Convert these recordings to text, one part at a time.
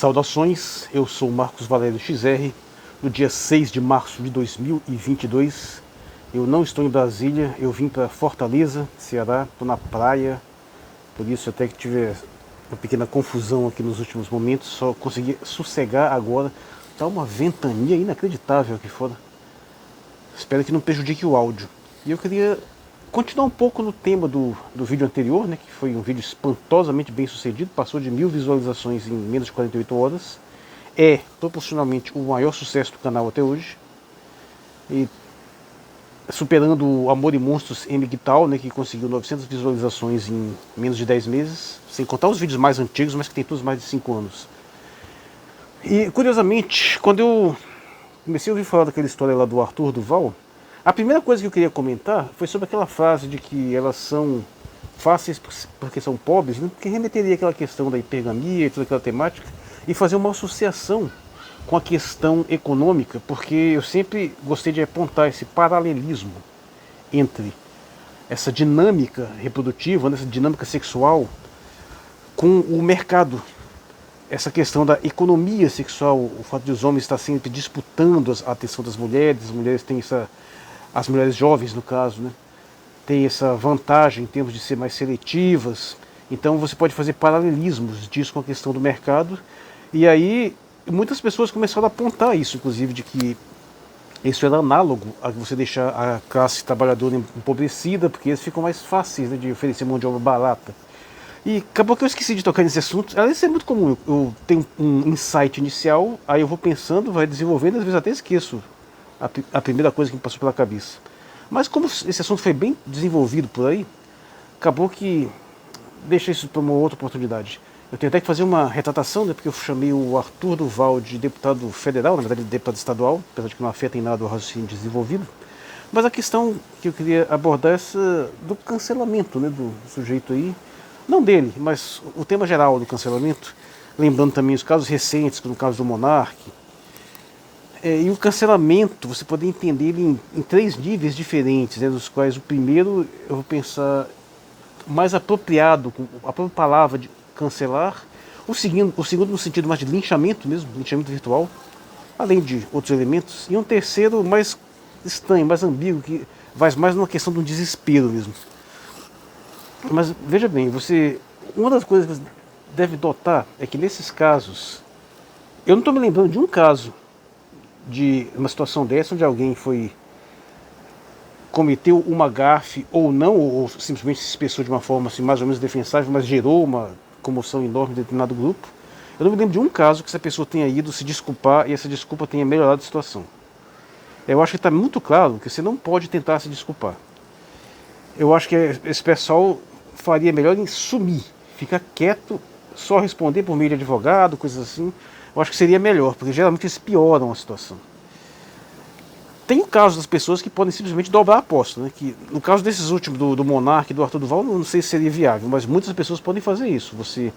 Saudações, eu sou Marcos Valério XR. No dia 6 de março de 2022, eu não estou em Brasília, eu vim para Fortaleza, Ceará, estou na praia, por isso até que tive uma pequena confusão aqui nos últimos momentos, só consegui sossegar agora. Está uma ventania inacreditável aqui fora, espero que não prejudique o áudio. E eu queria continuar um pouco no tema do vídeo anterior, né, que foi um vídeo espantosamente bem sucedido, passou de 1000 visualizações em menos de 48 horas. É proporcionalmente o maior sucesso do canal até hoje, e superando o Amor e Monstros MGTOW, né, que conseguiu 900 visualizações em menos de 10 meses, sem contar os vídeos mais antigos, mas que tem todos mais de 5 anos. E curiosamente, quando eu comecei a ouvir falar daquela história lá do Arthur Duval, a primeira coisa que eu queria comentar foi sobre aquela frase de que elas são fáceis porque são pobres, né, que remeteria àquela questão da hipergamia e toda aquela temática, e fazer uma associação com a questão econômica, porque eu sempre gostei de apontar esse paralelismo entre essa dinâmica reprodutiva, essa dinâmica sexual, com o mercado. Essa questão da economia sexual, o fato de os homens estar sempre disputando a atenção das mulheres, as mulheres têm as mulheres jovens no caso, né, têm essa vantagem em termos de ser mais seletivas. Então você pode fazer paralelismos disso com a questão do mercado. E aí muitas pessoas começaram a apontar isso, inclusive, de que isso era análogo a você deixar a classe trabalhadora empobrecida, porque eles ficam mais fáceis, né, de oferecer mão de obra barata. E acabou que eu esqueci de tocar nesse assunto. Isso é muito comum, eu tenho um insight inicial, aí eu vou pensando, vai desenvolvendo, às vezes até esqueço a primeira coisa que me passou pela cabeça. Mas como esse assunto foi bem desenvolvido por aí, acabou que deixa isso para uma outra oportunidade. Eu tenho até que fazer uma retratação, né, porque eu chamei o Arthur Duval de deputado federal, na verdade deputado estadual, apesar de que não afeta em nada o raciocínio desenvolvido. Mas a questão que eu queria abordar é essa do cancelamento, né, do sujeito aí, não dele, mas o tema geral do cancelamento, lembrando também os casos recentes, como o caso do Monark. E o cancelamento, você pode entender ele em 3 níveis diferentes, né, dos quais o primeiro eu vou pensar mais apropriado, com a própria palavra de cancelar, o segundo no sentido mais de linchamento mesmo, linchamento virtual, além de outros elementos, e um terceiro mais estranho, mais ambíguo, que vai mais numa questão do desespero mesmo. Mas veja bem, uma das coisas que você deve notar é que nesses casos, eu não estou me lembrando de um caso de uma situação dessa onde alguém cometeu uma gafe ou não, ou simplesmente se expressou de uma forma assim, mais ou menos defensável, mas gerou uma comoção enorme em determinado grupo. Eu não me lembro de um caso que essa pessoa tenha ido se desculpar e essa desculpa tenha melhorado a situação. Eu acho que está muito claro que você não pode tentar se desculpar. Eu acho que esse pessoal faria melhor em sumir, ficar quieto, só responder por meio de advogado, coisas assim. Eu acho que seria melhor, porque geralmente eles pioram a situação. Tem o caso das pessoas que podem simplesmente dobrar a aposta, né? Que, no caso desses últimos, do Monark e do Arthur Duval, não sei se seria viável, mas muitas pessoas podem fazer isso. Você,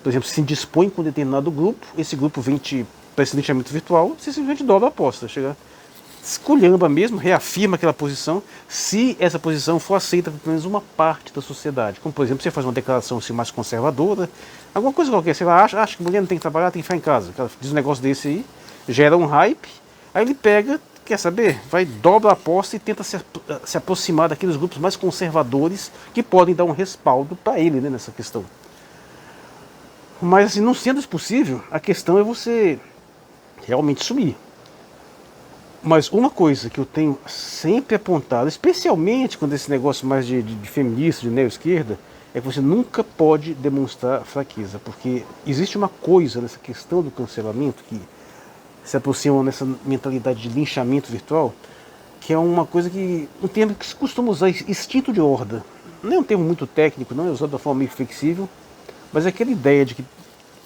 por exemplo, se indispõe com um determinado grupo, esse grupo vem para esse linchamento virtual, você simplesmente dobra a aposta, chega, esculhamba mesmo, reafirma aquela posição, se essa posição for aceita por pelo menos uma parte da sociedade. Como, por exemplo, você faz uma declaração assim, mais conservadora, alguma coisa qualquer, você vai, acha que mulher não tem que trabalhar, tem que ficar em casa. Diz um negócio desse aí, gera um hype, aí ele pega, quer saber, vai, dobra a aposta e tenta se aproximar daqueles grupos mais conservadores que podem dar um respaldo para ele, né, nessa questão. Mas assim, não sendo isso possível, a questão é você realmente sumir. Mas uma coisa que eu tenho sempre apontado, especialmente quando esse negócio mais de feminista, de neo-esquerda, é que você nunca pode demonstrar fraqueza, porque existe uma coisa nessa questão do cancelamento que se aproxima nessa mentalidade de linchamento virtual, que é uma coisa que, um termo que se costuma usar, instinto de horda. Não é um termo muito técnico, não é usado de uma forma meio flexível, mas é aquela ideia de que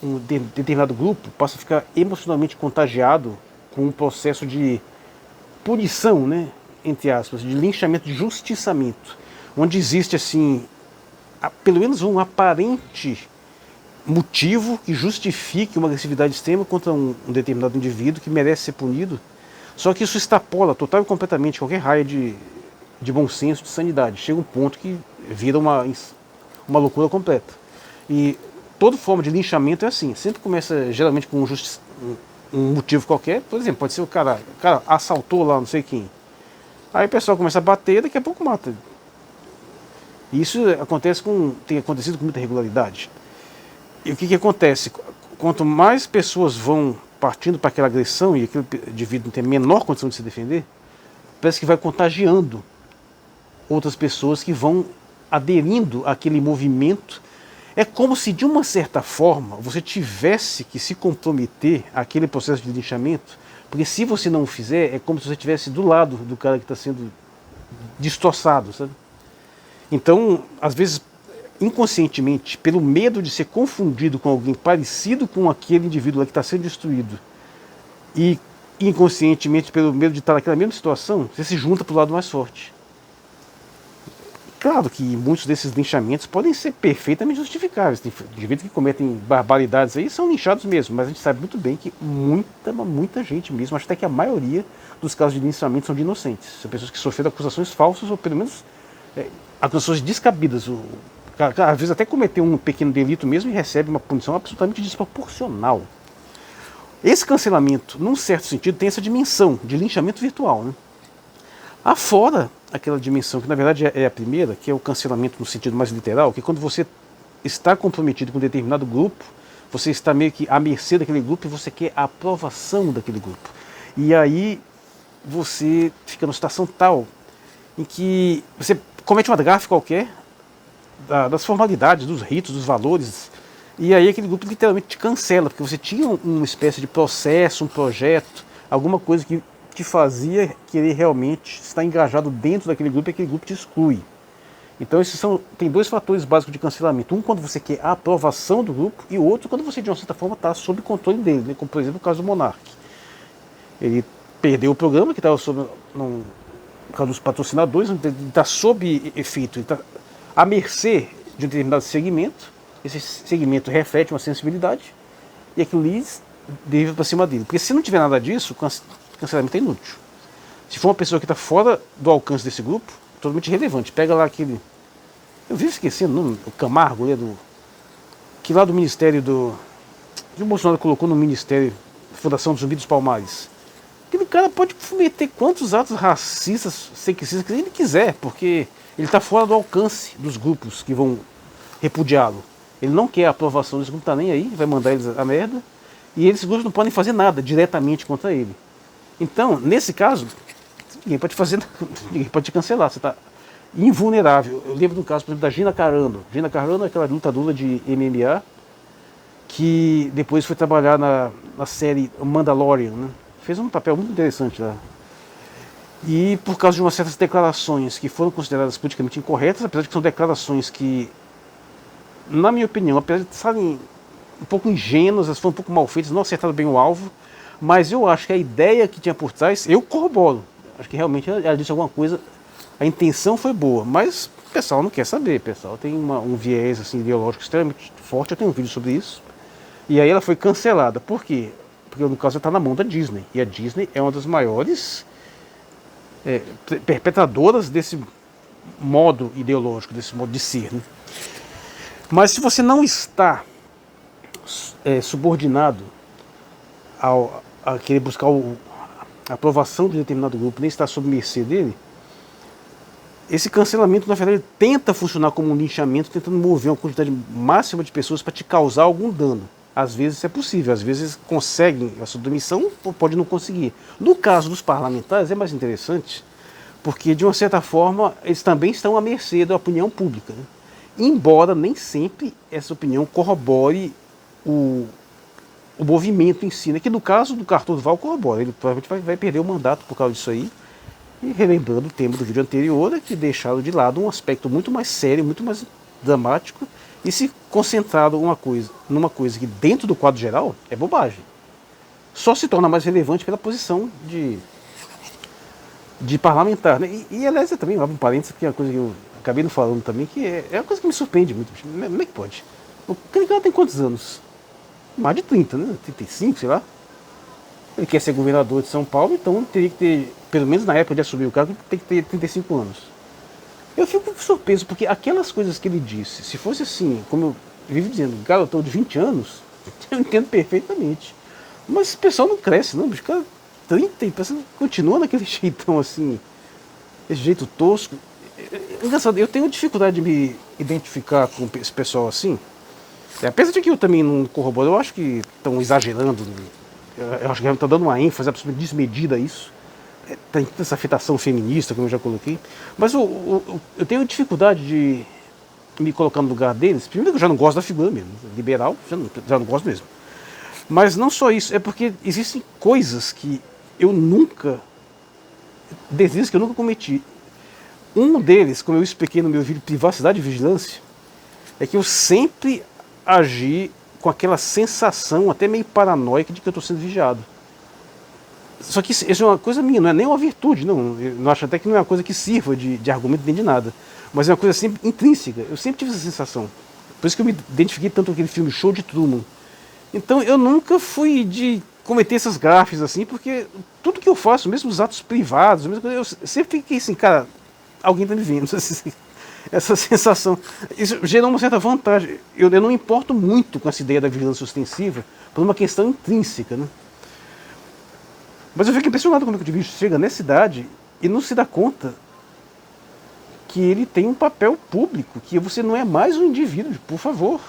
um determinado grupo passa a ficar emocionalmente contagiado com um processo de punição, né, entre aspas, de linchamento, de justiçamento, onde existe assim, pelo menos um aparente motivo que justifique uma agressividade extrema contra um determinado indivíduo que merece ser punido, só que isso extrapola total e completamente qualquer raia de bom senso, de sanidade. Chega um ponto que vira uma loucura completa. E toda forma de linchamento é assim. Sempre começa geralmente com um motivo qualquer. Por exemplo, pode ser o cara assaltou lá não sei quem. Aí o pessoal começa a bater, daqui a pouco mata. Isso tem acontecido com muita regularidade. E o que acontece? Quanto mais pessoas vão partindo para aquela agressão e aquele indivíduo tem menor condição de se defender, parece que vai contagiando outras pessoas que vão aderindo àquele movimento. É como se, de uma certa forma, você tivesse que se comprometer àquele processo de linchamento, porque se você não o fizer, é como se você estivesse do lado do cara que está sendo destroçado, sabe? Então, às vezes, inconscientemente, pelo medo de ser confundido com alguém parecido com aquele indivíduo lá que está sendo destruído, e inconscientemente pelo medo de estar naquela mesma situação, você se junta para o lado mais forte. Claro que muitos desses linchamentos podem ser perfeitamente justificáveis. Tem indivíduos que cometem barbaridades aí são linchados mesmo, mas a gente sabe muito bem que muita gente mesmo, acho até que a maioria dos casos de linchamento são de inocentes. São pessoas que sofreram acusações falsas ou pelo menos acusações descabidas. Às vezes até cometeu um pequeno delito mesmo e recebe uma punição absolutamente desproporcional. Esse cancelamento, num certo sentido, tem essa dimensão de linchamento virtual, né? Afora aquela dimensão que na verdade é a primeira, que é o cancelamento no sentido mais literal, que quando você está comprometido com um determinado grupo, você está meio que à mercê daquele grupo e você quer a aprovação daquele grupo. E aí você fica numa situação tal em que você comete uma gafe qualquer das formalidades, dos ritos, dos valores, e aí aquele grupo literalmente te cancela, porque você tinha uma espécie de processo, um projeto, alguma coisa que te fazia querer realmente estar engajado dentro daquele grupo e aquele grupo te exclui. Então tem dois fatores básicos de cancelamento. Um quando você quer a aprovação do grupo e o outro quando você de uma certa forma está sob controle dele, né? Como por exemplo o caso do Monark. Ele perdeu o programa que estava sob por causa dos patrocinadores, ele está sob efeito, ele está à mercê de um determinado segmento. Esse segmento reflete uma sensibilidade e aquilo ali deriva para cima dele. Porque se não tiver nada disso, o cancelamento é inútil. Se for uma pessoa que está fora do alcance desse grupo, totalmente irrelevante. Pega lá aquele... Eu vivo esquecendo o nome, o Camargo, que lá do Ministério que o Bolsonaro colocou no Ministério Fundação do Zumbi dos Palmares. Aquele cara pode cometer quantos atos racistas, sexistas que ele quiser, porque ele está fora do alcance dos grupos que vão repudiá-lo. Ele não quer a aprovação desse grupo, está nem aí, vai mandar eles a merda, e esses grupos não podem fazer nada diretamente contra ele. Então, nesse caso, ninguém pode fazer nada, ninguém pode te cancelar, você está invulnerável. Eu lembro de um caso, por exemplo, da Gina Carano. Gina Carano é aquela lutadora de MMA que depois foi trabalhar na série Mandalorian, né? Fez um papel muito interessante lá. E por causa de umas certas declarações que foram consideradas politicamente incorretas, apesar de que são declarações que, na minha opinião, apesar de serem um pouco ingênuas, elas foram um pouco mal feitas, não acertaram bem o alvo, mas eu acho que a ideia que tinha por trás, eu corroboro. Acho que realmente ela disse alguma coisa, a intenção foi boa, mas o pessoal não quer saber, o pessoal tem um viés assim, ideológico extremamente forte, eu tenho um vídeo sobre isso. E aí ela foi cancelada. Por quê? Porque no caso ela está na mão da Disney, e a Disney é uma das maiores perpetradoras desse modo ideológico, desse modo de ser, né? Mas se você não está subordinado a querer buscar a aprovação de determinado grupo, nem está sob mercê dele, esse cancelamento, na verdade, tenta funcionar como um linchamento, tentando mover uma quantidade máxima de pessoas para te causar algum dano. Às vezes isso é possível, às vezes conseguem a sua demissão, ou pode não conseguir. No caso dos parlamentares é mais interessante, porque de uma certa forma eles também estão à mercê da opinião pública, né? Embora nem sempre essa opinião corrobore o movimento em si, né? Que no caso do Arthur Duval corrobora, ele provavelmente vai perder o mandato por causa disso aí. E relembrando o tema do vídeo anterior, é que deixaram de lado um aspecto muito mais sério, muito mais dramático, e se concentraram numa coisa que dentro do quadro geral é bobagem. Só se torna mais relevante pela posição de parlamentar, né? E aliás, eu também abro um parênteses, porque é uma coisa que eu acabei não falando também, que é uma coisa que me surpreende muito. Como é que pode? Aquele cara tem quantos anos? Mais de 30, né? 35, sei lá. Ele quer ser governador de São Paulo, então teria que ter, pelo menos na época de assumir o cargo, tem que ter 35 anos. Eu fico surpreso, porque aquelas coisas que ele disse, se fosse assim, como vive dizendo, garotão de 20 anos, eu entendo perfeitamente. Mas esse pessoal não cresce, não, bicho, cara, 30 e continua naquele jeitão assim, esse jeito tosco. Engraçado, eu tenho dificuldade de me identificar com esse pessoal assim. Apesar de que eu também não corroboro, eu acho que estão exagerando. Eu acho que estão dando uma ênfase absolutamente desmedida a isso. Tem essa afetação feminista, como eu já coloquei. Mas eu tenho dificuldade de me colocar no lugar deles. Primeiro que eu já não gosto da figura mesmo. Liberal, já não gosto mesmo. Mas não só isso, é porque existem coisas que eu nunca... Deslizes que eu nunca cometi. Um deles, como eu expliquei no meu vídeo Privacidade e Vigilância, é que eu sempre agi com aquela sensação até meio paranoica de que eu estou sendo vigiado. Só que isso é uma coisa minha, não é nem uma virtude, não. Eu não acho até que não é uma coisa que sirva de argumento nem de nada. Mas é uma coisa sempre intrínseca. Eu sempre tive essa sensação. Por isso que eu me identifiquei tanto com aquele filme Show de Truman. Então eu nunca fui de cometer essas gafes assim, porque tudo que eu faço, mesmo os atos privados, eu sempre fiquei assim, cara, alguém está me vendo. Essa sensação. Isso gerou uma certa vantagem. Eu não me importo muito com essa ideia da vigilância ostensiva por uma questão intrínseca, né? Mas eu fico impressionado como é que o indivíduo chega nessa idade e não se dá conta que ele tem um papel público, que você não é mais um indivíduo, por favor.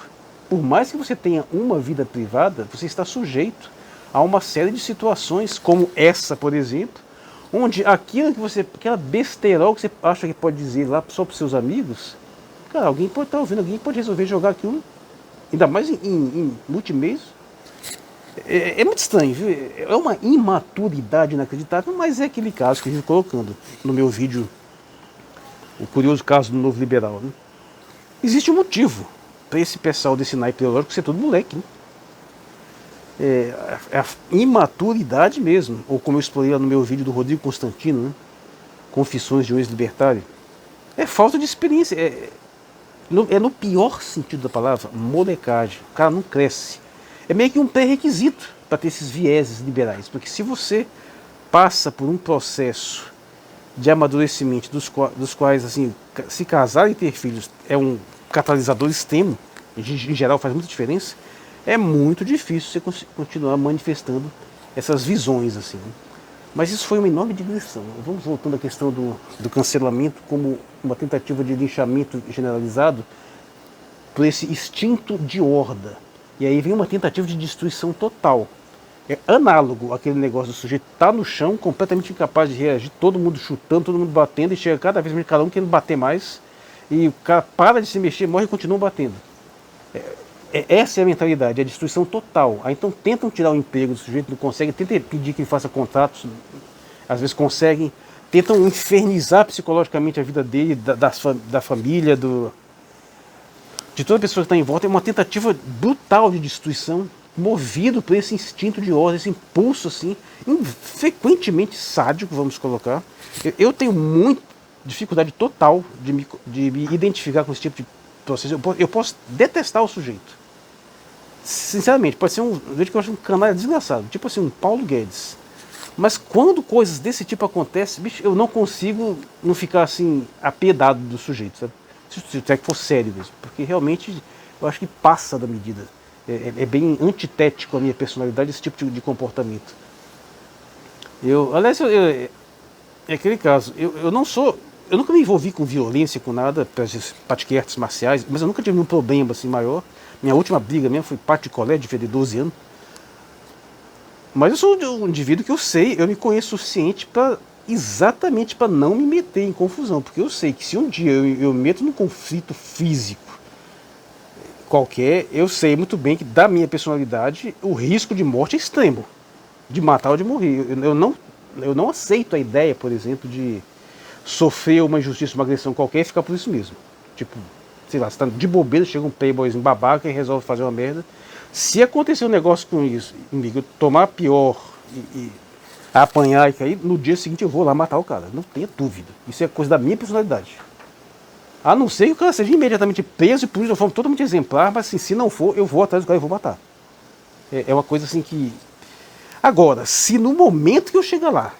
Por mais que você tenha uma vida privada, você está sujeito a uma série de situações, como essa, por exemplo, onde aquela besterol que você acha que pode dizer lá só para os seus amigos, cara, alguém pode estar ouvindo, alguém pode resolver jogar aquilo, ainda mais em multimeios. É muito estranho, viu? É uma imaturidade inacreditável, mas é aquele caso que eu estou colocando no meu vídeo, o curioso caso do novo liberal, né? Existe um motivo para esse pessoal desse naipe teológico ser todo moleque, né? É a imaturidade mesmo, ou como eu explorei lá no meu vídeo do Rodrigo Constantino, né? Confissões de um ex-libertário. É falta de experiência, no pior sentido da palavra, molecagem. O cara não cresce. É meio que um pré-requisito para ter esses vieses liberais, porque se você passa por um processo de amadurecimento dos quais assim, se casar e ter filhos é um catalisador extremo, em geral faz muita diferença, é muito difícil você continuar manifestando essas visões assim, né? Mas isso foi uma enorme digressão. Vamos voltando à questão do cancelamento como uma tentativa de linchamento generalizado por esse instinto de horda. E aí vem uma tentativa de destruição total. É análogo àquele negócio do sujeito estar no chão, completamente incapaz de reagir, todo mundo chutando, todo mundo batendo, e chega cada vez mais cada um querendo bater mais, e o cara para de se mexer, morre e continua batendo. Essa é a mentalidade, é a destruição total. Aí então tentam tirar o emprego do sujeito, não conseguem, tentam pedir que ele faça contratos, às vezes conseguem, tentam infernizar psicologicamente a vida dele, da família, de toda pessoa que está em volta. É uma tentativa brutal de destruição, movido por esse instinto de ordem, esse impulso assim, frequentemente sádico, vamos colocar. Eu tenho muita dificuldade total de me identificar com esse tipo de processo. Eu posso detestar o sujeito. Sinceramente, pode ser um jeito que eu acho um canalha desgraçado, tipo assim, um Paulo Guedes. Mas quando coisas desse tipo acontecem, bicho, eu não consigo não ficar assim, apiedado do sujeito, sabe? Se é que for sério mesmo, porque realmente eu acho que passa da medida. É bem antitético a minha personalidade esse tipo de comportamento. Aliás, é aquele caso, eu nunca me envolvi com violência, com nada, pratiquei artes marciais, mas eu nunca tive um problema assim maior. Minha última briga mesmo foi parte de colégio, de 12 anos. Mas eu sou um indivíduo que eu me conheço o suficiente exatamente para não me meter em confusão, porque eu sei que se um dia eu me meto num conflito físico qualquer, eu sei muito bem que da minha personalidade o risco de morte é extremo, de matar ou de morrer. Eu não aceito a ideia, por exemplo, de sofrer uma injustiça, uma agressão qualquer e ficar por isso mesmo. Tipo, sei lá, você tá de bobeira, chega um playboyzinho babaca e resolve fazer uma merda. Se acontecer um negócio com isso, comigo, eu tomar pior e apanhar e cair, no dia seguinte eu vou lá matar o cara. Não tenha dúvida. Isso é coisa da minha personalidade. A não ser que o cara seja imediatamente preso e punido de uma forma totalmente exemplar, mas assim, se não for, eu vou atrás do cara e vou matar. É uma coisa assim que... Agora, se no momento que eu chegar lá,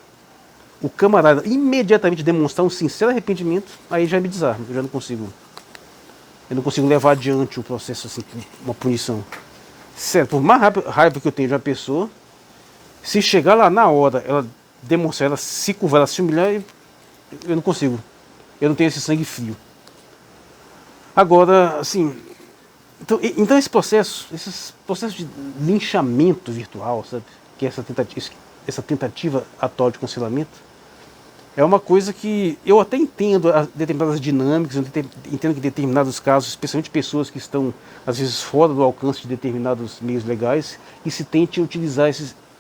o camarada imediatamente demonstrar um sincero arrependimento, aí já me desarma, eu já não consigo Eu não consigo levar adiante um processo assim, uma punição. Sério, por mais raiva que eu tenho de uma pessoa, se chegar lá na hora, ela demonstrar, ela se curvar, ela se humilhar, eu não consigo. Eu não tenho esse sangue frio. Agora, assim, então esses processos de linchamento virtual, sabe? Que é essa tentativa atual de cancelamento, é uma coisa que eu até entendo determinadas dinâmicas, eu entendo que em determinados casos, especialmente pessoas que estão, às vezes, fora do alcance de determinados meios legais, que se tente utilizar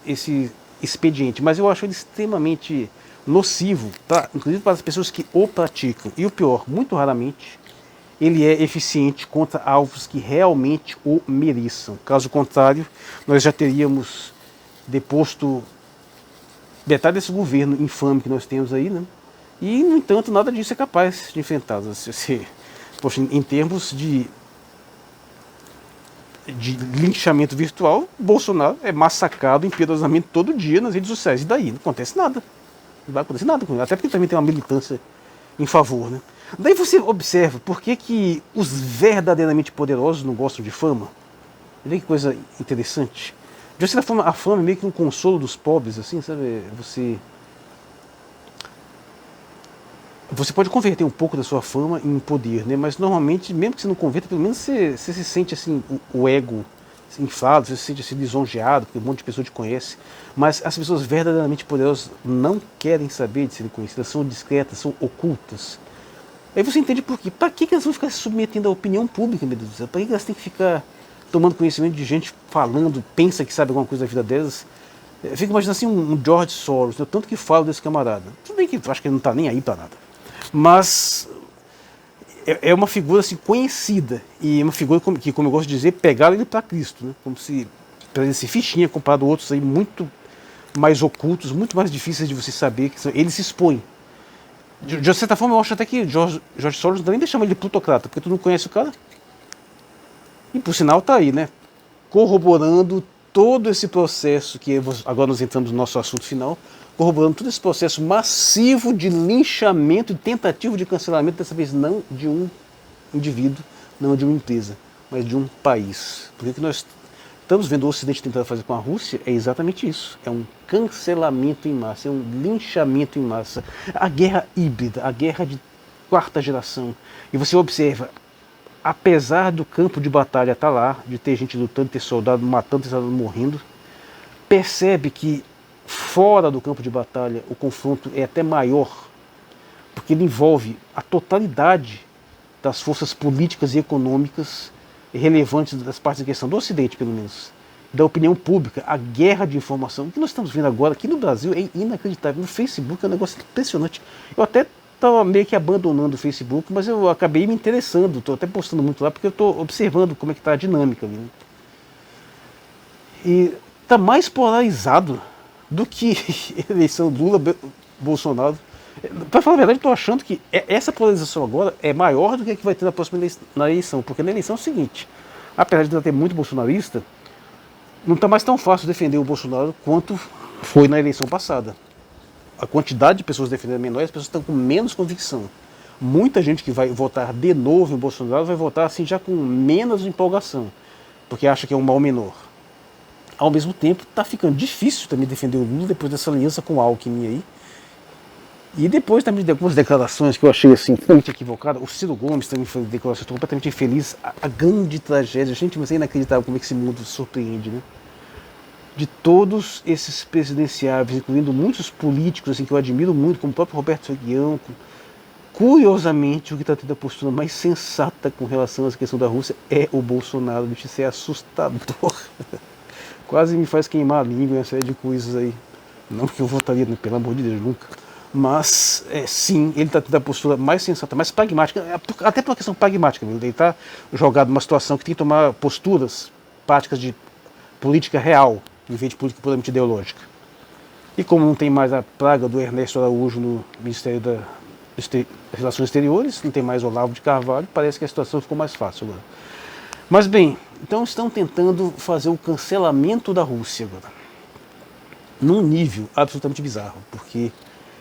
esse expediente. Mas eu acho ele extremamente nocivo, inclusive para as pessoas que o praticam. E o pior, muito raramente, ele é eficiente contra alvos que realmente o mereçam. Caso contrário, nós já teríamos deposto metade desse governo infame que nós temos aí, né? E, no entanto, nada disso é capaz de enfrentar. Poxa, em termos de linchamento virtual, Bolsonaro é massacrado impiedosamente todo dia nas redes sociais. E daí? Não acontece nada. Não vai acontecer nada com ele. Até porque também tem uma militância em favor, né? Daí você observa por que os verdadeiramente poderosos não gostam de fama. Olha que coisa interessante. De certa forma, a fama é meio que um consolo dos pobres, assim, sabe? Você pode converter um pouco da sua fama em poder, né? Mas normalmente, mesmo que você não converta, pelo menos você se sente assim, o ego inflado, você se sente assim, lisonjeado, porque um monte de pessoas te conhece. Mas as pessoas verdadeiramente poderosas não querem saber de serem conhecidas, são discretas, são ocultas. Aí você entende por quê. Para que elas vão ficar se submetendo à opinião pública, meu Deus do céu? Para que elas têm que ficar tomando conhecimento de gente falando, pensa que sabe alguma coisa da vida delas? Eu fico imaginando assim um George Soros, né? Tanto que falo desse camarada. Tudo bem que eu acho que ele não está nem aí para nada. Mas é uma figura assim, conhecida. E é uma figura que, como eu gosto de dizer, pegaram ele para Cristo. Né? Como se para ele se fichinha comparado a outros aí muito mais ocultos, muito mais difíceis de você saber. Ele se expõe. De certa forma, eu acho até que George Soros não dá nem de chamar ele de plutocrata, porque tu não conhece o cara. E por sinal está aí, né? Corroborando todo esse processo, que agora nós entramos no nosso assunto final, corroborando todo esse processo massivo de linchamento e tentativa de cancelamento, dessa vez não de um indivíduo, não de uma empresa, mas de um país. Porque o que nós estamos vendo o Ocidente tentando fazer com a Rússia é exatamente isso. É um cancelamento em massa, é um linchamento em massa. A guerra híbrida, a guerra de quarta geração. E você observa, apesar do campo de batalha estar lá, de ter gente lutando, ter soldado matando, ter soldado morrendo, percebe que fora do campo de batalha o confronto é até maior, porque ele envolve a totalidade das forças políticas e econômicas relevantes das partes em questão, do Ocidente pelo menos, da opinião pública, a guerra de informação. O que nós estamos vendo agora aqui no Brasil é inacreditável. No Facebook é um negócio impressionante. Eu até estava meio que abandonando o Facebook, mas eu acabei me interessando, estou até postando muito lá, porque eu estou observando como é que está a dinâmica ali, né? E está mais polarizado do que a eleição Lula-Bolsonaro. Para falar a verdade, estou achando que essa polarização agora é maior do que a que vai ter na próxima eleição, porque na eleição é o seguinte, apesar de ter muito bolsonarista, não está mais tão fácil defender o Bolsonaro quanto foi na eleição passada. A quantidade de pessoas defendendo é menor e as pessoas estão com menos convicção. Muita gente que vai votar de novo em Bolsonaro vai votar assim já com menos empolgação, porque acha que é um mal menor. Ao mesmo tempo, está ficando difícil também defender o Lula depois dessa aliança com o Alckmin aí. E depois também de algumas declarações que eu achei assim, muito equivocada. O Ciro Gomes também fez declarações completamente infeliz. A grande tragédia. Gente, mas é inacreditável como é que esse mundo surpreende, né? De todos esses presidenciáveis, incluindo muitos políticos assim, que eu admiro muito, como o próprio Roberto Seguião, curiosamente, o que está tendo a postura mais sensata com relação a essa questão da Rússia é o Bolsonaro. Isso é assustador. Quase me faz queimar a língua e uma série de coisas aí. Não que eu votaria, né? Pelo amor de Deus, nunca. Mas, sim, ele está tendo a postura mais sensata, mais pragmática, até por uma questão pragmática. Ele está jogado numa situação que tem que tomar posturas práticas de política real, em vez de política puramente ideológica. E como não tem mais a praga do Ernesto Araújo no Ministério das Relações Exteriores, não tem mais Olavo de Carvalho, parece que a situação ficou mais fácil agora. Mas bem, então estão tentando fazer o cancelamento da Rússia agora, num nível absolutamente bizarro, porque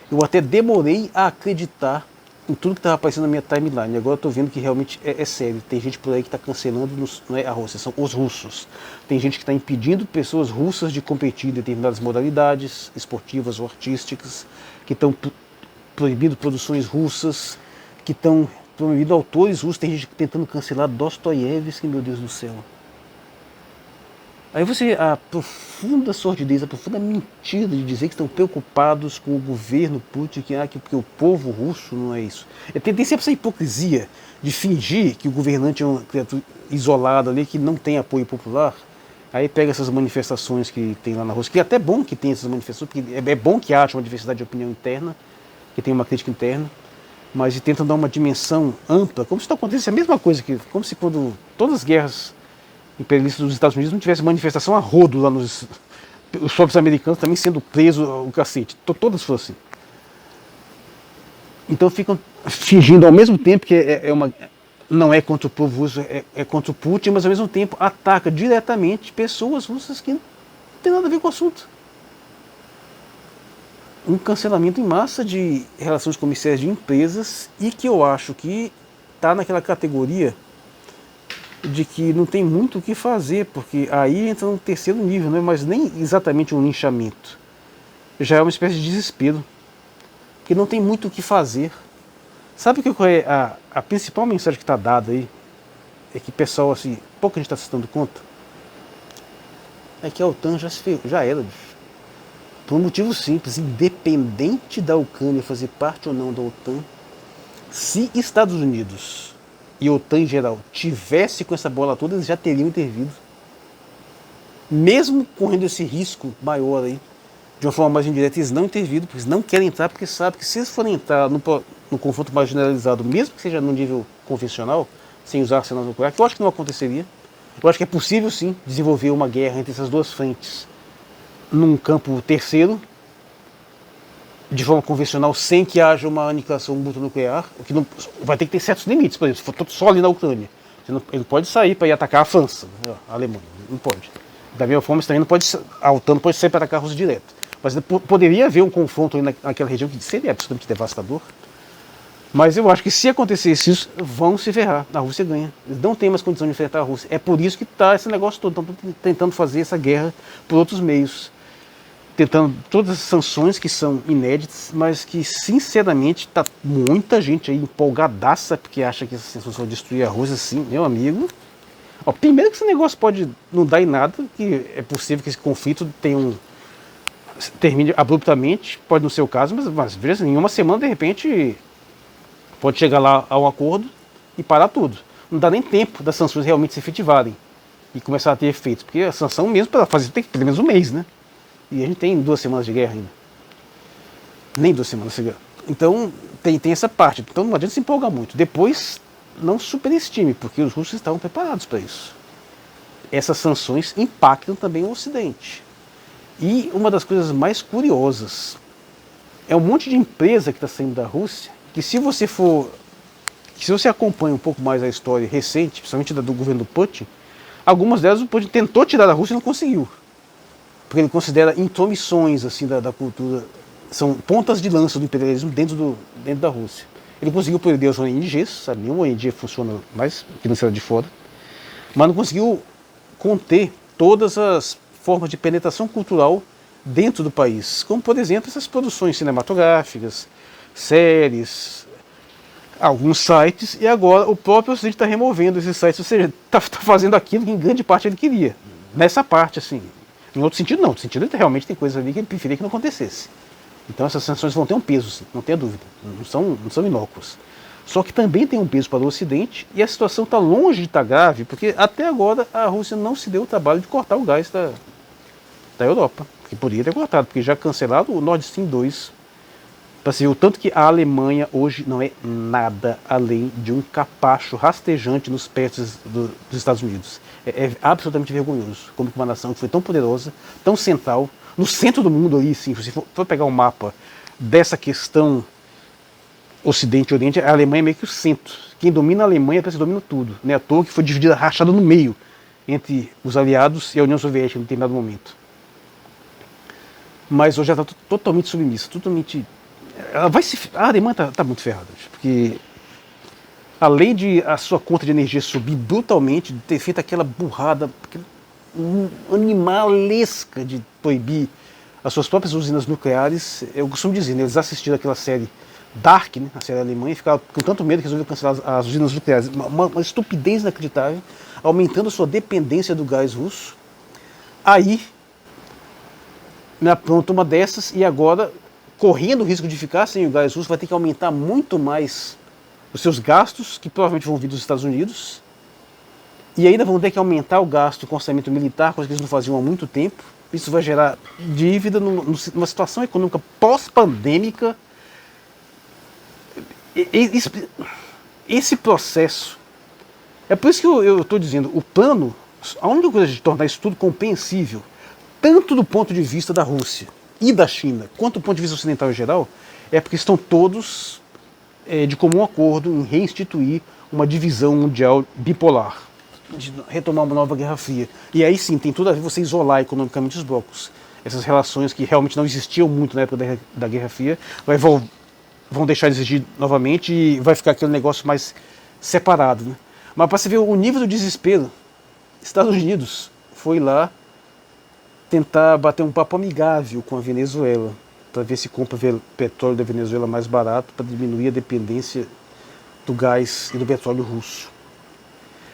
eu até demorei a acreditar em tudo que estava aparecendo na minha timeline. Agora eu estou vendo que realmente é sério. Tem gente por aí que está cancelando, não é a Rússia, são os russos. Tem gente que está impedindo pessoas russas de competir em determinadas modalidades esportivas ou artísticas, que estão proibindo produções russas, que estão proibindo autores russos. Tem gente tentando cancelar Dostoiévski, meu Deus do céu. Aí a profunda sordidez, a profunda mentira de dizer que estão preocupados com o governo Putin, porque o povo russo não é isso. Tem sempre essa hipocrisia de fingir que o governante é uma criatura isolada ali, que não tem apoio popular. Aí pega essas manifestações que tem lá na Rússia, que é até bom que tenha essas manifestações, porque é bom que haja uma diversidade de opinião interna, que tenha uma crítica interna, mas tentam dar uma dimensão ampla, como se está acontecendo a mesma coisa, como se quando todas as guerras imperialistas dos Estados Unidos não tivesse manifestação a rodo lá os próprios americanos também sendo presos o cacete. Todas foram assim. Então ficam fingindo ao mesmo tempo que não é contra o povo russo, é contra o Putin, mas ao mesmo tempo ataca diretamente pessoas russas que não tem nada a ver com o assunto. Um cancelamento em massa de relações comerciais de empresas, e que eu acho que está naquela categoria de que não tem muito o que fazer, porque aí entra no terceiro nível, não é mais nem exatamente um linchamento, já é uma espécie de desespero, porque não tem muito o que fazer. Sabe qual é a principal mensagem que está dada aí? É que pessoal, assim, pouca gente está se dando conta, é que a OTAN já era, por um motivo simples: independente da Ucrânia fazer parte ou não da OTAN, se Estados Unidos e a OTAN em geral tivesse com essa bola toda, eles já teriam intervido. Mesmo correndo esse risco maior aí, de uma forma mais indireta, eles não interviram, porque eles não querem entrar, porque sabem que se eles forem entrar no confronto mais generalizado, mesmo que seja no nível convencional, sem usar arsenal nuclear, que eu acho que não aconteceria, eu acho que é possível sim desenvolver uma guerra entre essas duas frentes num campo terceiro, de forma convencional, sem que haja uma aniquilação mútua nuclear, o que não, vai ter que ter certos limites. Por exemplo, se for só ali na Ucrânia, ele pode sair para ir atacar a França, a Alemanha, não pode. Da mesma forma, também não pode, a OTAN não pode sair para atacar a Rússia direto. Mas poderia haver um confronto ali naquela região que seria absolutamente devastador. Mas eu acho que se acontecesse isso, vão se ferrar. A Rússia ganha. Eles não têm mais condição de enfrentar a Rússia. É por isso que está esse negócio todo. Estão tentando fazer essa guerra por outros meios. Tentando todas as sanções que são inéditas, mas que sinceramente está muita gente aí empolgadaça porque acha que essas sanções vão destruir a Rússia. Sim, meu amigo. Ó, primeiro que esse negócio pode não dar em nada, que é possível que esse conflito termine abruptamente, pode não ser o caso, mas veja, em uma semana de repente pode chegar lá a um acordo e parar tudo. Não dá nem tempo das sanções realmente se efetivarem e começar a ter efeitos, porque a sanção mesmo para fazer tem que pelo menos um mês, né? E a gente tem 2 semanas de guerra ainda. Nem 2 semanas de guerra. Então tem essa parte. Então não adianta se empolgar muito. Depois, não superestime, porque os russos estavam preparados para isso. Essas sanções impactam também o Ocidente. E uma das coisas mais curiosas é um monte de empresa que está saindo da Rússia, que se você acompanha um pouco mais a história recente, principalmente do governo do Putin, algumas delas o Putin tentou tirar da Rússia e não conseguiu. Porque ele considera intromissões assim, da cultura, são pontas de lança do imperialismo dentro da Rússia. Ele conseguiu proibir as ONGs, sabe? Nenhuma ONG funciona mais que não seja de fora, mas não conseguiu conter todas as formas de penetração cultural dentro do país, como por exemplo essas produções cinematográficas, séries, alguns sites, e agora o próprio Ocidente está removendo esses sites, ou seja, está fazendo aquilo que em grande parte ele queria, nessa parte assim. Em outro sentido, não. Em outro sentido, ele realmente tem coisas ali que ele preferia que não acontecesse. Então essas sanções vão ter um peso, sim, não tenha dúvida. Não são inócuas. Só que também tem um peso para o Ocidente, e a situação está longe de estar grave, porque até agora a Rússia não se deu o trabalho de cortar o gás da Europa, que poderia ter cortado, porque já cancelaram o Nord Stream 2, para se ver o tanto que a Alemanha hoje não é nada além de um capacho rastejante nos pés dos Estados Unidos. É absolutamente vergonhoso como uma nação que foi tão poderosa, tão central, no centro do mundo ali, sim, se for pegar um mapa dessa questão Ocidente e Oriente, a Alemanha é meio que o centro. Quem domina a Alemanha parece que domina tudo. Não é à toa que foi dividida, rachada no meio entre os aliados e a União Soviética em determinado momento. Mas hoje ela está totalmente submissa, totalmente A Alemanha tá muito ferrada, porque além de a sua conta de energia subir brutalmente, de ter feito aquela burrada animalesca de proibir as suas próprias usinas nucleares, eu costumo dizer, né, eles assistiram aquela série Dark, né, a série alemã, e ficaram com tanto medo que resolveram cancelar as usinas nucleares. Uma estupidez inacreditável, aumentando a sua dependência do gás russo. Aí, me apronta uma dessas, e agora, correndo o risco de ficar sem o gás russo, vai ter que aumentar muito mais os seus gastos, que provavelmente vão vir dos Estados Unidos, e ainda vão ter que aumentar o gasto com orçamento militar, coisa que eles não faziam há muito tempo. Isso vai gerar dívida numa situação econômica pós-pandêmica. Esse processo, é por isso que eu estou dizendo, o plano, a única coisa de tornar isso tudo compreensível, tanto do ponto de vista da Rússia e da China, quanto do ponto de vista ocidental em geral, é porque estão todos de comum acordo em reinstituir uma divisão mundial bipolar, de retomar uma nova Guerra Fria. E aí sim, tem tudo a ver você isolar economicamente os blocos. Essas relações que realmente não existiam muito na época da Guerra Fria, vão deixar de existir novamente e vai ficar aquele negócio mais separado, né? Mas para você ver o nível do desespero, Estados Unidos foi lá tentar bater um papo amigável com a Venezuela, para ver se compra petróleo da Venezuela mais barato, para diminuir a dependência do gás e do petróleo russo.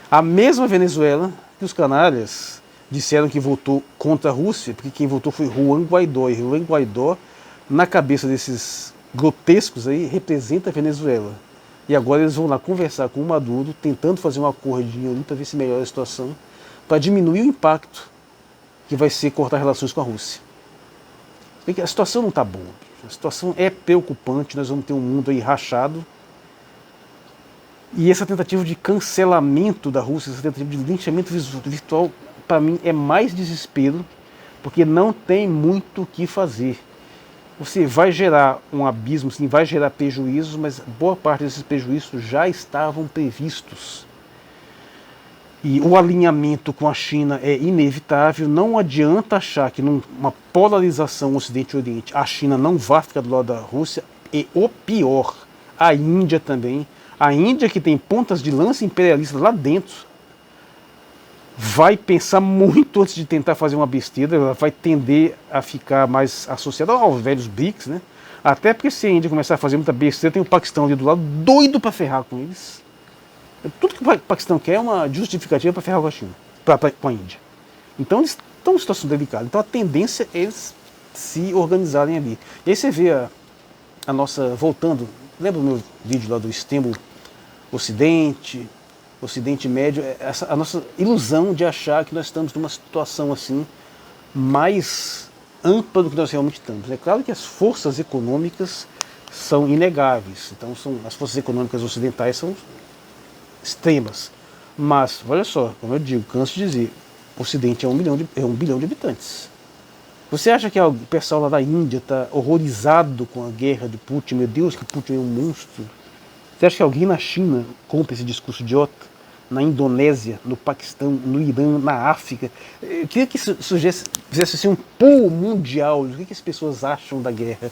A mesma Venezuela que os canalhas disseram que votou contra a Rússia, porque quem votou foi Juan Guaidó, e Juan Guaidó, na cabeça desses grotescos aí, representa a Venezuela. E agora eles vão lá conversar com o Maduro, tentando fazer um acordinho ali para ver se melhora a situação, para diminuir o impacto que vai ser cortar relações com a Rússia. A situação não está boa, a situação é preocupante, nós vamos ter um mundo aí rachado. E essa tentativa de cancelamento da Rússia, essa tentativa de linchamento virtual, para mim é mais desespero, porque não tem muito o que fazer. Você vai gerar um abismo, sim, vai gerar prejuízos, mas boa parte desses prejuízos já estavam previstos. E o alinhamento com a China é inevitável, não adianta achar que numa polarização Ocidente-Oriente a China não vai ficar do lado da Rússia, e o pior, a Índia também. A Índia, que tem pontas de lança imperialista lá dentro, vai pensar muito antes de tentar fazer uma besteira, ela vai tender a ficar mais associada aos velhos BRICS, né? Até porque se a Índia começar a fazer muita besteira, tem o Paquistão ali do lado, doido para ferrar com eles. Tudo que o Paquistão quer é uma justificativa para ferrar com a China, com a Índia. Então eles estão em situação delicada. Então a tendência é eles se organizarem ali. E aí você vê a nossa, voltando, lembra do meu vídeo lá do extremo Ocidente, Ocidente Médio, a nossa ilusão de achar que nós estamos numa situação assim mais ampla do que nós realmente estamos. É claro que as forças econômicas são inegáveis, então as forças econômicas ocidentais são extremas, mas olha só, como eu digo, canso de dizer, o Ocidente é 1 bilhão de habitantes. Você acha que o pessoal lá da Índia está horrorizado com a guerra de Putin? Meu Deus, que Putin é um monstro. Você acha que alguém na China compra esse discurso idiota? Na Indonésia, no Paquistão, no Irã, na África? Eu queria que isso fizesse assim um pool mundial. O que as pessoas acham da guerra?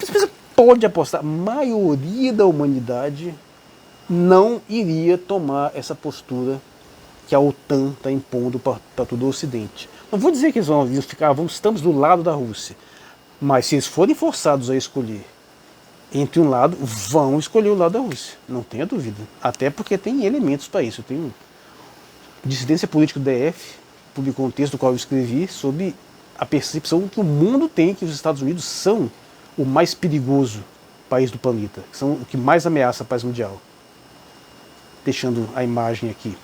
Você pode apostar, a maioria da humanidade não iria tomar essa postura que a OTAN está impondo para todo o Ocidente. Não vou dizer que eles vão ficar, estamos do lado da Rússia, mas se eles forem forçados a escolher entre um lado, vão escolher o lado da Rússia, não tenha dúvida. Até porque tem elementos para isso. Eu tenho Dissidência Política do DF, publicou um texto do qual eu escrevi sobre a percepção que o mundo tem que os Estados Unidos são o mais perigoso país do planeta, são o que mais ameaça a paz mundial. Deixando a imagem aqui.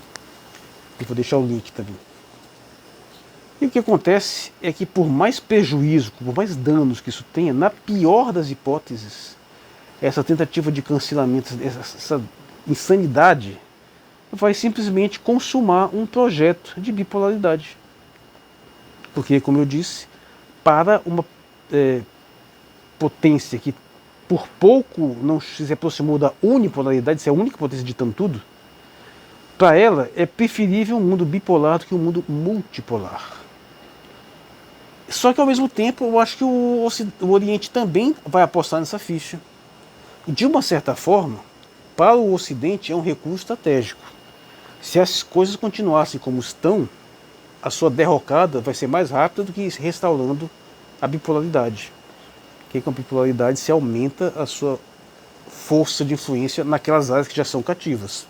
E vou deixar o link também. E o que acontece é que por mais prejuízo, por mais danos que isso tenha, na pior das hipóteses, essa tentativa de cancelamento, essa insanidade, vai simplesmente consumar um projeto de bipolaridade. Porque, como eu disse, para uma potência que por pouco não se aproximou da unipolaridade, se é a única potência ditando tudo, para ela é preferível um mundo bipolar do que um mundo multipolar. Só que ao mesmo tempo eu acho que o Oriente também vai apostar nessa ficha. E de uma certa forma, para o Ocidente é um recurso estratégico. Se as coisas continuassem como estão, a sua derrocada vai ser mais rápida do que restaurando a bipolaridade. Que com a bipolaridade se aumenta a sua força de influência naquelas áreas que já são cativas.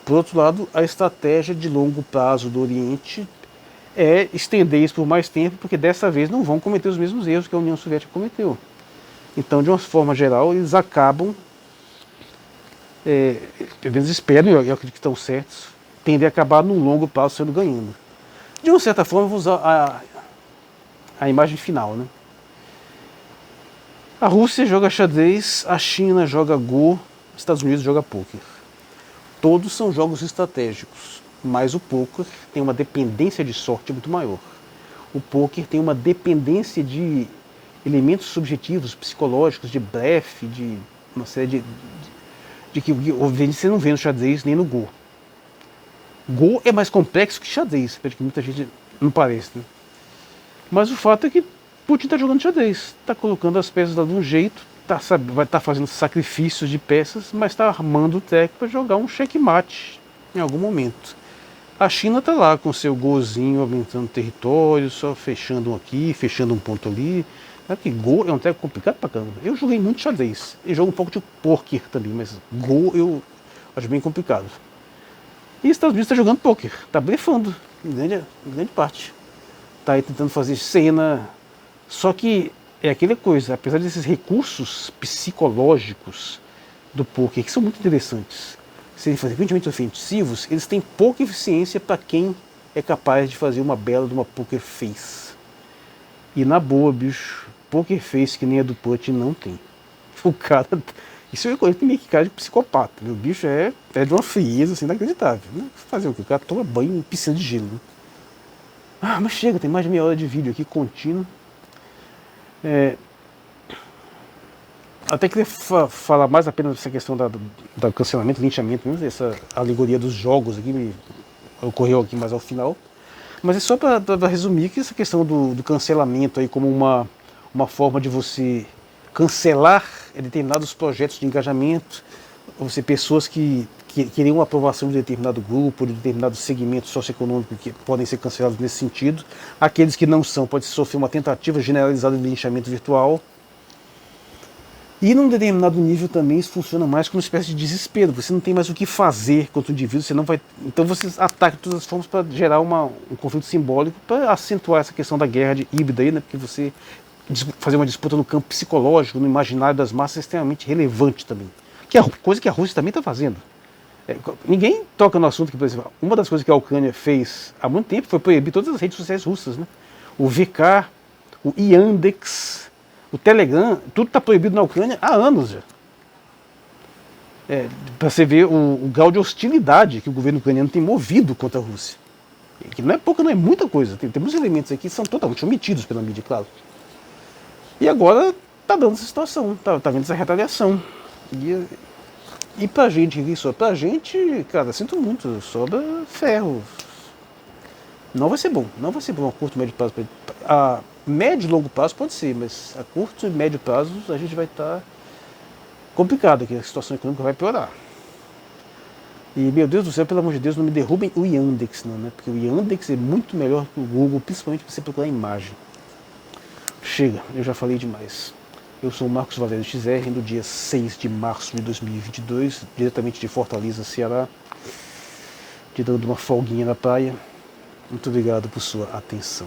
Por outro lado, a estratégia de longo prazo do Oriente é estender isso por mais tempo, porque dessa vez não vão cometer os mesmos erros que a União Soviética cometeu. Então, de uma forma geral, eles acabam, pelo menos esperam, e eu acredito que estão certos, tendem a acabar num longo prazo sendo ganhando. De uma certa forma, eu vou usar a imagem final, né? A Rússia joga xadrez, a China joga Go, os Estados Unidos joga pôquer. Todos são jogos estratégicos, mas o pôquer tem uma dependência de sorte muito maior. O pôquer tem uma dependência de elementos subjetivos, psicológicos, de blefe, de uma série de que você não vê no xadrez nem no Go. Go é mais complexo que xadrez, pelo que muita gente não parece, né? Mas o fato é que Putin está jogando xadrez, está colocando as peças de um jeito, vai estar fazendo sacrifícios de peças, mas está armando o treco para jogar um checkmate em algum momento. A China está lá com seu golzinho, aumentando território, só fechando um aqui, fechando um ponto ali. Que Go é um treco complicado pra caramba. Eu joguei muito xadrez, e jogo um pouco de pôquer também, mas Go eu acho bem complicado. E os Estados Unidos está jogando pôquer, está blefando, em grande parte. Está aí tentando fazer cena. Só que é aquela coisa, apesar desses recursos psicológicos do pôquer, que são muito interessantes, serem frequentemente ofensivos, eles têm pouca eficiência para quem é capaz de fazer uma bela de uma poker face. E na boa, bicho, poker face que nem a do Putin não tem. O cara, isso é uma coisa que tem meio que cara de psicopata, né? O bicho é de uma frieza assim, inacreditável, né? Fazer o que? O cara toma banho em piscina de gelo, né? Ah, mas chega, tem mais de meia hora de vídeo aqui contínuo. Até queria falar mais apenas dessa questão do cancelamento, linchamento, mesmo, essa alegoria dos jogos aqui me ocorreu aqui mais ao final. Mas é só para resumir que essa questão do cancelamento aí como uma forma de você cancelar determinados projetos de engajamento, ou seja, pessoas que queriam a aprovação de determinado grupo, de determinado segmento socioeconômico que podem ser cancelados nesse sentido. Aqueles que não são, pode sofrer uma tentativa generalizada de linchamento virtual. E num determinado nível também isso funciona mais como uma espécie de desespero. Você não tem mais o que fazer contra o indivíduo, você não vai. Então você ataca de todas as formas para gerar um conflito simbólico, para acentuar essa questão da guerra híbrida aí, né? Porque você fazer uma disputa no campo psicológico, no imaginário das massas é extremamente relevante também. Que é coisa que a Rússia também está fazendo. Ninguém toca no assunto que, por exemplo, uma das coisas que a Ucrânia fez há muito tempo foi proibir todas as redes sociais russas, né? O VK, o Yandex, o Telegram, tudo está proibido na Ucrânia há anos já. Para você ver o grau de hostilidade que o governo ucraniano tem movido contra a Rússia. Que não é pouca, não é muita coisa. Tem muitos elementos aqui que são totalmente omitidos pela mídia, claro. E agora está dando essa situação, está vendo essa retaliação. E pra gente, pra gente, cara, sinto muito, sobra ferro. Não vai ser bom a curto e médio prazo. A médio e longo prazo pode ser, mas a curto e médio prazo a gente vai estar complicado aqui, a situação econômica vai piorar. E, meu Deus do céu, pelo amor de Deus, não me derrubem o Yandex, não, né? Porque o Yandex é muito melhor que o Google, principalmente para você procurar imagem. Chega, eu já falei demais. Eu sou o Marcos Valério XR, no dia 6 de março de 2022, diretamente de Fortaleza, Ceará, te dando uma folguinha na praia. Muito obrigado por sua atenção.